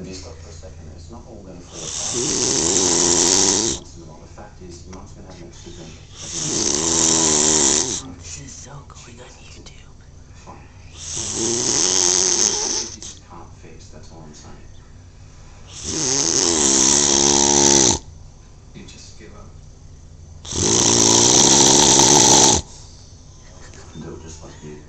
Have you stopped for a second? It's not all going to fall apart. Once in a while. The fact is, your mum's going to have an extra drink. This is so going on YouTube. Fine. You just can't fix, that's all I'm saying. You just give up. Do it just like you.